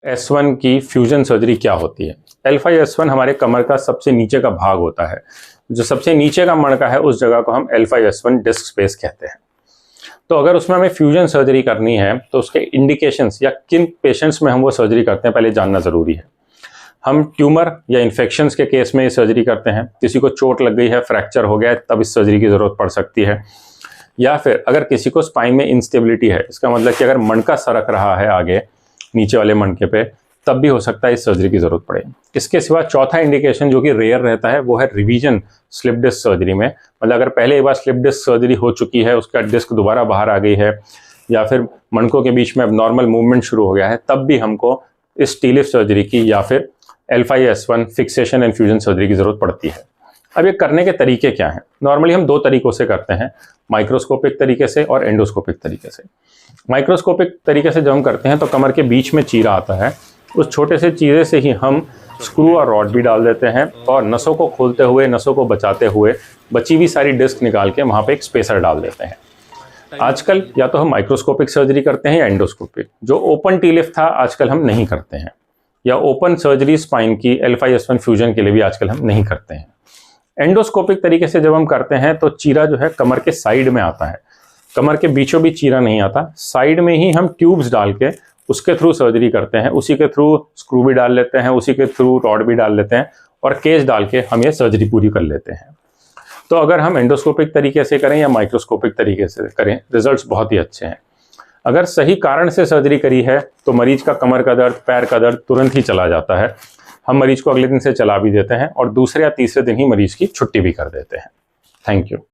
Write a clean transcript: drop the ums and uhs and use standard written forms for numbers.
S1 की fusion surgery क्या होती है। L5S1 हमारे कमर का सबसे नीचे का भाग होता है। जो सबसे नीचे का मणका है उस जगह को हम L5S1 डिस्क स्पेस कहते हैं। तो अगर उसमें हमें फ्यूजन सर्जरी करनी है तो उसके इंडिकेशंस या किन पेशेंट्स में हम वो सर्जरी करते हैं पहले जानना ज़रूरी है। हम ट्यूमर या इन्फेक्शंस के केस में ये सर्जरी करते हैं। किसी को चोट लग गई है, फ्रैक्चर हो गया है, तब इस सर्जरी की ज़रूरत पड़ सकती है। या फिर अगर किसी को स्पाइन में इंस्टेबिलिटी है, इसका मतलब कि अगर मणका सरक रहा है आगे नीचे वाले मणके पे, तब भी हो सकता है इस सर्जरी की ज़रूरत पड़े। इसके सिवा चौथा इंडिकेशन जो कि रेयर रहता है वो है रिवीजन स्लिप डिस्क सर्जरी में। मतलब अगर पहले एक बार स्लिप डिस्क सर्जरी हो चुकी है, उसका डिस्क दोबारा बाहर आ गई है या फिर मणकों के बीच में अब नॉर्मल मूवमेंट शुरू हो गया है, तब भी हमको इस टी-लिफ सर्जरी की या फिर L5S1 fixation and fusion surgery की ज़रूरत पड़ती है। अब ये करने के तरीके क्या हैं? नॉर्मली हम दो तरीकों से करते हैं, माइक्रोस्कोपिक तरीके से और एंडोस्कोपिक तरीके से। माइक्रोस्कोपिक तरीके से जब हम करते हैं तो कमर के बीच में चीरा आता है, उस छोटे से चीरे से ही हम स्क्रू और रॉड भी डाल देते हैं और नसों को खोलते हुए, नसों को बचाते हुए बची हुई सारी डिस्क निकाल के वहाँ पे एक स्पेसर डाल देते हैं। आजकल या तो हम माइक्रोस्कोपिक सर्जरी करते हैं या एंडोस्कोपिक। जो ओपन टी-लिफ था आजकल हम नहीं करते हैं, या ओपन सर्जरी स्पाइन की L5S1 फ्यूजन के लिए भी आजकल हम नहीं करते हैं। एंडोस्कोपिक तरीके से जब हम करते हैं तो चीरा जो है कमर के साइड में आता है, कमर के बीचों बीच चीरा नहीं आता, साइड में ही हम ट्यूब्स डाल के उसके थ्रू सर्जरी करते हैं। उसी के थ्रू स्क्रू भी डाल लेते हैं, उसी के थ्रू रॉड भी डाल लेते हैं और केज डाल के हम ये सर्जरी पूरी कर लेते हैं। तो अगर हम एंडोस्कोपिक तरीके से करें या माइक्रोस्कोपिक तरीके से करें, रिजल्ट्स बहुत ही अच्छे हैं। अगर सही कारण से सर्जरी करी है तो मरीज का कमर का दर्द, पैर का दर्द तुरंत ही चला जाता है। हम मरीज को अगले दिन से चला भी देते हैं और दूसरे या तीसरे दिन ही मरीज की छुट्टी भी कर देते हैं। Thank you.